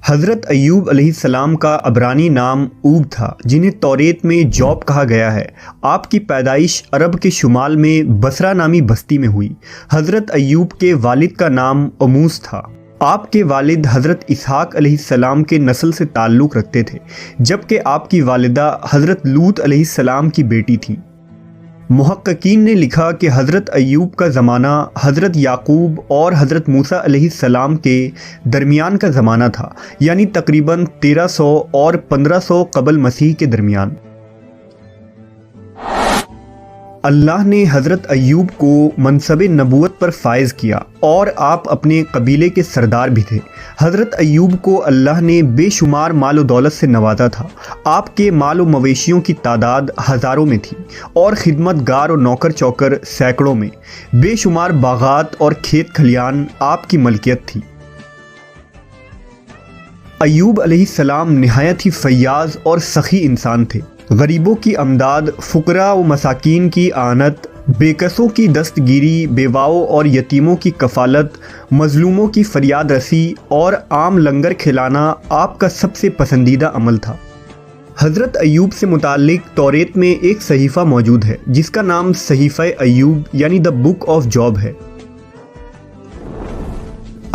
حضرت ایوب علیہ السلام کا عبرانی نام اوب تھا، جنہیں توریت میں جوب کہا گیا ہے۔ آپ کی پیدائش عرب کے شمال میں بصرہ نامی بستی میں ہوئی۔ حضرت ایوب کے والد کا نام اموس تھا۔ آپ کے والد حضرت اسحاق علیہ السلام کے نسل سے تعلق رکھتے تھے، جبکہ آپ کی والدہ حضرت لوط علیہ السلام کی بیٹی تھیں۔ محققین نے لکھا کہ حضرت ایوب کا زمانہ حضرت یعقوب اور حضرت موسیٰ علیہ السلام کے درمیان کا زمانہ تھا، یعنی تقریباً 1300 اور 1500 قبل مسیح کے درمیان۔ اللہ نے حضرت ایوب کو منصب نبوت پر فائز کیا اور آپ اپنے قبیلے کے سردار بھی تھے۔ حضرت ایوب کو اللہ نے بے شمار مال و دولت سے نوازا تھا۔ آپ کے مال و مویشیوں کی تعداد ہزاروں میں تھی اور خدمت گار اور نوکر چوکر سینکڑوں میں۔ بے شمار باغات اور کھیت کھلیان آپ کی ملکیت تھی۔ ایوب علیہ السلام نہایت ہی فیاض اور سخی انسان تھے۔ غریبوں کی امداد، فقراء و مساکین کی اعانت، بے کسوں کی دستگیری، بیواؤں اور یتیموں کی کفالت، مظلوموں کی فریاد رسی اور عام لنگر کھلانا آپ کا سب سے پسندیدہ عمل تھا۔ حضرت ایوب سے متعلق توریت میں ایک صحیفہ موجود ہے جس کا نام صحیفہ ایوب یعنی دا بک آف جوب ہے۔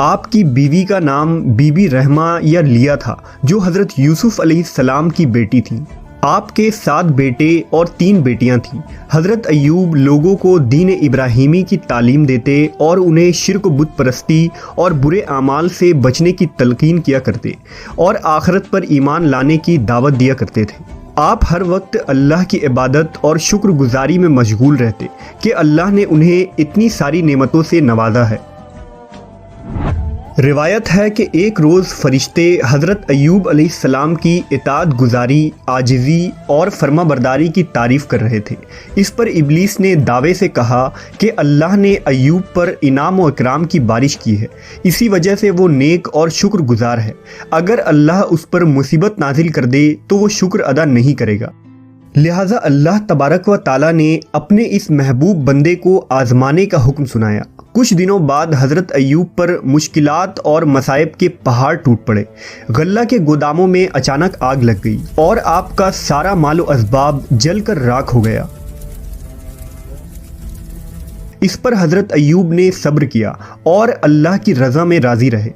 آپ کی بیوی کا نام بی بی رحمہ یا لیا تھا، جو حضرت یوسف علیہ السلام کی بیٹی تھیں۔ آپ کے 7 بیٹے اور 3 بیٹیاں تھیں۔ حضرت ایوب لوگوں کو دین ابراہیمی کی تعلیم دیتے اور انہیں شرک و بت پرستی اور برے اعمال سے بچنے کی تلقین کیا کرتے اور آخرت پر ایمان لانے کی دعوت دیا کرتے تھے۔ آپ ہر وقت اللہ کی عبادت اور شکر گزاری میں مشغول رہتے کہ اللہ نے انہیں اتنی ساری نعمتوں سے نوازا ہے۔ روایت ہے کہ ایک روز فرشتے حضرت ایوب علیہ السلام کی اطاعت گزاری، عاجزی اور فرما برداری کی تعریف کر رہے تھے۔ اس پر ابلیس نے دعوے سے کہا کہ اللہ نے ایوب پر انعام و اکرام کی بارش کی ہے، اسی وجہ سے وہ نیک اور شکر گزار ہے۔ اگر اللہ اس پر مصیبت نازل کر دے تو وہ شکر ادا نہیں کرے گا۔ لہٰذا اللہ تبارک و تعالیٰ نے اپنے اس محبوب بندے کو آزمانے کا حکم سنایا۔ کچھ دنوں بعد حضرت ایوب پر مشکلات اور مصائب کے پہاڑ ٹوٹ پڑے۔ غلہ کے گوداموں میں اچانک آگ لگ گئی اور آپ کا سارا مال و اسباب جل کر راکھ ہو گیا۔ اس پر حضرت ایوب نے صبر کیا اور اللہ کی رضا میں راضی رہے۔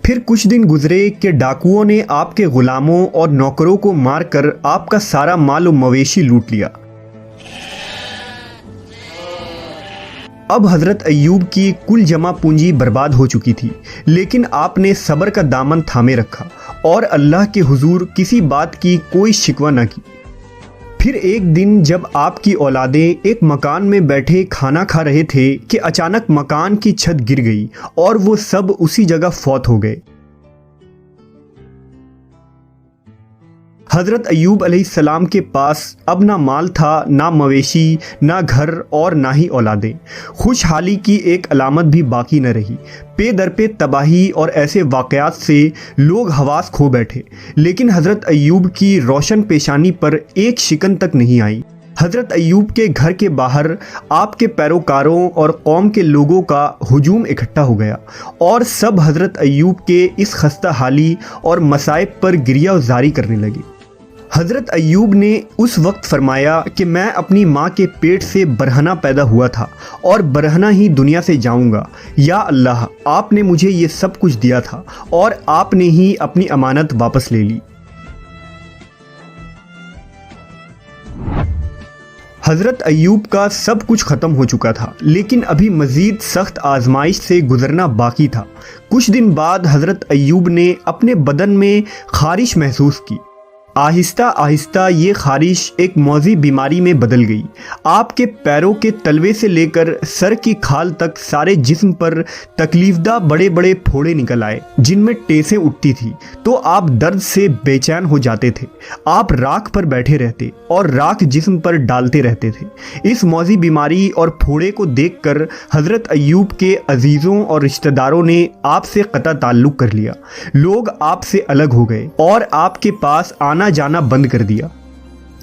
پھر کچھ دن گزرے کہ ڈاکوؤں نے آپ کے غلاموں اور نوکروں کو مار کر آپ کا سارا مال و مویشی لوٹ لیا۔ اب حضرت ایوب کی کل جمع پونجی برباد ہو چکی تھی، لیکن آپ نے صبر کا دامن تھامے رکھا اور اللہ کے حضور کسی بات کی کوئی شکوہ نہ کی۔ پھر ایک دن جب آپ کی اولادیں ایک مکان میں بیٹھے کھانا کھا رہے تھے کہ اچانک مکان کی چھت گر گئی اور وہ سب اسی جگہ فوت ہو گئے۔ حضرت ایوب علیہ السلام کے پاس اب نہ مال تھا، نہ مویشی، نہ گھر اور نہ ہی اولادیں۔ خوشحالی کی ایک علامت بھی باقی نہ رہی۔ پے در پہ تباہی اور ایسے واقعات سے لوگ حواس کھو بیٹھے، لیکن حضرت ایوب کی روشن پیشانی پر ایک شکن تک نہیں آئی۔ حضرت ایوب کے گھر کے باہر آپ کے پیروکاروں اور قوم کے لوگوں کا ہجوم اکٹھا ہو گیا اور سب حضرت ایوب کے اس خستہ حالی اور مصائب پر گریہ و زاری کرنے لگے۔ حضرت ایوب نے اس وقت فرمایا کہ میں اپنی ماں کے پیٹ سے برہنہ پیدا ہوا تھا اور برہنہ ہی دنیا سے جاؤں گا۔ یا اللہ، آپ نے مجھے یہ سب کچھ دیا تھا اور آپ نے ہی اپنی امانت واپس لے لی۔ حضرت ایوب کا سب کچھ ختم ہو چکا تھا، لیکن ابھی مزید سخت آزمائش سے گزرنا باقی تھا۔ کچھ دن بعد حضرت ایوب نے اپنے بدن میں خارش محسوس کی۔ آہستہ آہستہ یہ خارش ایک موذی بیماری میں بدل گئی۔ آپ کے پیروں کے تلوے سے لے کر سر کی کھال تک سارے جسم پر تکلیف دہ بڑے بڑے پھوڑے نکل آئے، جن میں ٹیسیں اٹھتی تھی تو آپ درد سے بے چین ہو جاتے تھے۔ آپ راکھ پر بیٹھے رہتے اور راکھ جسم پر ڈالتے رہتے تھے۔ اس موذی بیماری اور پھوڑے کو دیکھ کر حضرت ایوب کے عزیزوں اور رشتہ داروں نے آپ سے قطع تعلق کر لیا۔ لوگ آپ سے الگ ہو گئے اور آپ کے پاس آنا جانا بند کر دیا۔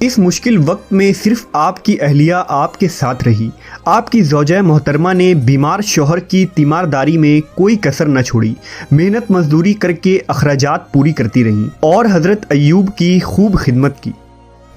اس مشکل وقت میں صرف آپ کی اہلیہ آپ کے ساتھ رہی۔ آپ کی زوجہ محترمہ نے بیمار شوہر کی تیمارداری میں کوئی کسر نہ چھوڑی، محنت مزدوری کر کے اخراجات پوری کرتی رہیں اور حضرت ایوب کی خوب خدمت کی۔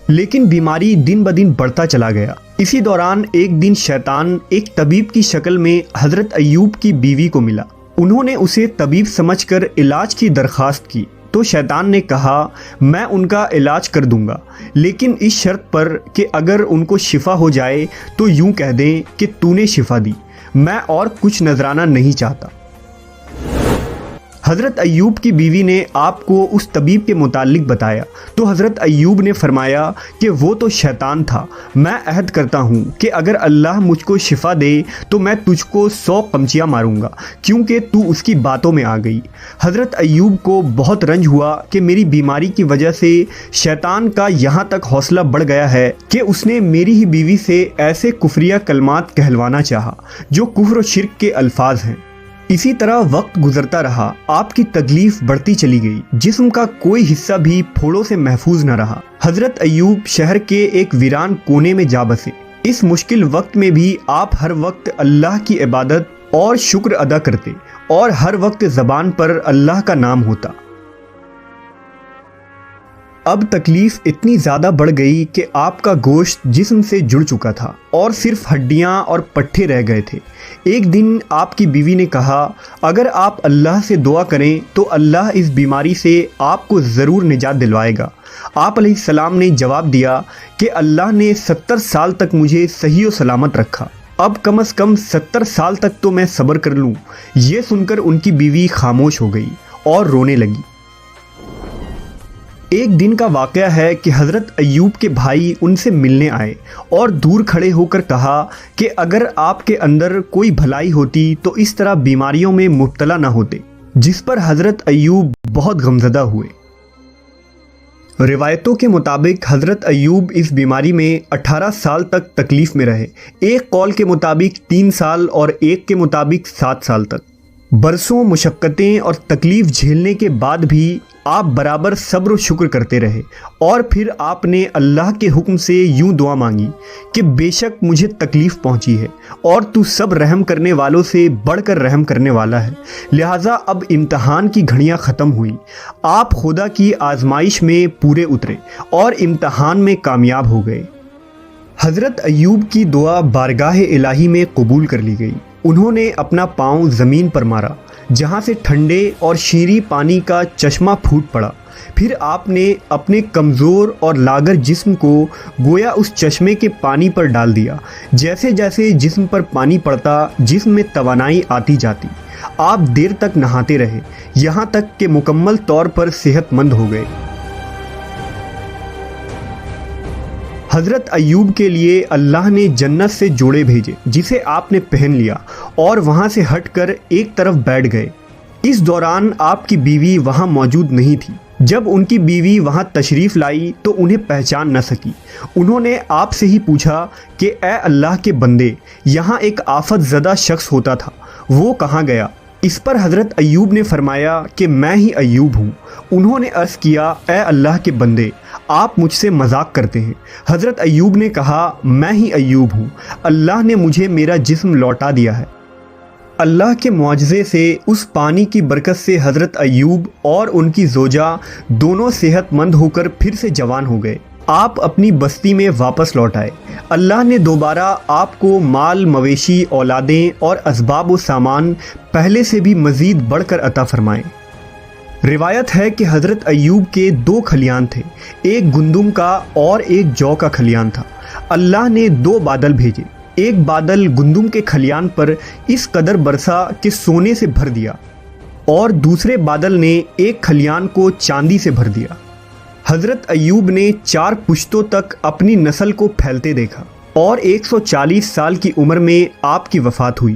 لیکن بیماری دن بدن بڑھتا چلا گیا۔ اسی دوران ایک دن شیطان ایک طبیب کی شکل میں حضرت ایوب کی بیوی کو ملا۔ انہوں نے اسے طبیب سمجھ کر علاج کی درخواست کی تو شیطان نے کہا میں ان کا علاج کر دوں گا، لیکن اس شرط پر کہ اگر ان کو شفا ہو جائے تو یوں کہہ دیں کہ تو نے شفا دی، میں اور کچھ نذرانہ نہیں چاہتا۔ حضرت ایوب کی بیوی نے آپ کو اس طبیب کے متعلق بتایا تو حضرت ایوب نے فرمایا کہ وہ تو شیطان تھا، میں عہد کرتا ہوں کہ اگر اللہ مجھ کو شفا دے تو میں تجھ کو 100 قمچیاں ماروں گا، کیونکہ تو اس کی باتوں میں آ گئی۔ حضرت ایوب کو بہت رنج ہوا کہ میری بیماری کی وجہ سے شیطان کا یہاں تک حوصلہ بڑھ گیا ہے کہ اس نے میری ہی بیوی سے ایسے کفریہ کلمات کہلوانا چاہا جو کفر و شرک کے الفاظ ہیں۔ اسی طرح وقت گزرتا رہا، آپ کی تکلیف بڑھتی چلی گئی، جسم کا کوئی حصہ بھی پھوڑوں سے محفوظ نہ رہا۔ حضرت ایوب شہر کے ایک ویران کونے میں جا بسے۔ اس مشکل وقت میں بھی آپ ہر وقت اللہ کی عبادت اور شکر ادا کرتے اور ہر وقت زبان پر اللہ کا نام ہوتا۔ اب تکلیف اتنی زیادہ بڑھ گئی کہ آپ کا گوشت جسم سے جڑ چکا تھا اور صرف ہڈیاں اور پٹھے رہ گئے تھے۔ ایک دن آپ کی بیوی نے کہا اگر آپ اللہ سے دعا کریں تو اللہ اس بیماری سے آپ کو ضرور نجات دلوائے گا۔ آپ علیہ السلام نے جواب دیا کہ اللہ نے 70 سال تک مجھے صحیح و سلامت رکھا، اب کم از کم 70 سال تک تو میں صبر کر لوں۔ یہ سن کر ان کی بیوی خاموش ہو گئی اور رونے لگی۔ ایک دن کا واقعہ ہے کہ حضرت ایوب کے بھائی ان سے ملنے آئے اور دور کھڑے ہو کر کہا کہ اگر آپ کے اندر کوئی بھلائی ہوتی تو اس طرح بیماریوں میں مبتلا نہ ہوتے، جس پر حضرت ایوب بہت غمزدہ ہوئے۔ روایتوں کے مطابق حضرت ایوب اس بیماری میں 18 سال تک تکلیف میں رہے، ایک قول کے مطابق 3 سال اور ایک کے مطابق 7 سال تک۔ برسوں مشقتیں اور تکلیف جھیلنے کے بعد بھی آپ برابر صبر و شکر کرتے رہے، اور پھر آپ نے اللہ کے حکم سے یوں دعا مانگی کہ بے شک مجھے تکلیف پہنچی ہے اور تو سب رحم کرنے والوں سے بڑھ کر رحم کرنے والا ہے، لہٰذا اب امتحان کی گھڑیاں ختم ہوئیں۔ آپ خدا کی آزمائش میں پورے اترے اور امتحان میں کامیاب ہو گئے۔ حضرت ایوب کی دعا بارگاہ الہی میں قبول کر لی گئی۔ انہوں نے اپنا پاؤں زمین پر مارا جہاں سے ٹھنڈے اور شیریں پانی کا چشمہ پھوٹ پڑا۔ پھر آپ نے اپنے کمزور اور لاغر جسم کو گویا اس چشمے کے پانی پر ڈال دیا۔ جیسے جیسے جسم پر پانی پڑتا جسم میں توانائی آتی جاتی۔ آپ دیر تک نہاتے رہے یہاں تک کہ مکمل طور پر صحت مند ہو گئے۔ حضرت ایوب کے لیے اللہ نے جنت سے جوڑے بھیجے جسے آپ نے پہن لیا اور وہاں سے ہٹ کر ایک طرف بیٹھ گئے۔ اس دوران آپ کی بیوی وہاں موجود نہیں تھی۔ جب ان کی بیوی وہاں تشریف لائی تو انہیں پہچان نہ سکی۔ انہوں نے آپ سے ہی پوچھا کہ اے اللہ کے بندے، یہاں ایک آفت زدہ شخص ہوتا تھا، وہ کہاں گیا؟ اس پر حضرت ایوب نے فرمایا کہ میں ہی ایوب ہوں۔ انہوں نے عرض کیا اے اللہ کے بندے، آپ مجھ سے مذاق کرتے ہیں۔ حضرت ایوب نے کہا میں ہی ایوب ہوں، اللہ نے مجھے میرا جسم لوٹا دیا ہے۔ اللہ کے معجزے سے اس پانی کی برکت سے حضرت ایوب اور ان کی زوجہ دونوں صحت مند ہو کر پھر سے جوان ہو گئے۔ آپ اپنی بستی میں واپس لوٹ آئے۔ اللہ نے دوبارہ آپ کو مال، مویشی، اولادیں اور اسباب و سامان پہلے سے بھی مزید بڑھ کر عطا فرمائے۔ روایت ہے کہ حضرت ایوب کے 2 کھلیان تھے، ایک گندم کا اور ایک جو کا کھلیان تھا۔ اللہ نے 2 بادل بھیجے، ایک بادل گندم کے کھلیان پر اس قدر برسا کہ سونے سے بھر دیا، اور دوسرے بادل نے ایک کھلیان کو چاندی سے بھر دیا۔ حضرت ایوب نے 4 پشتوں تک اپنی نسل کو پھیلتے دیکھا اور 140 سال کی عمر میں آپ کی وفات ہوئی۔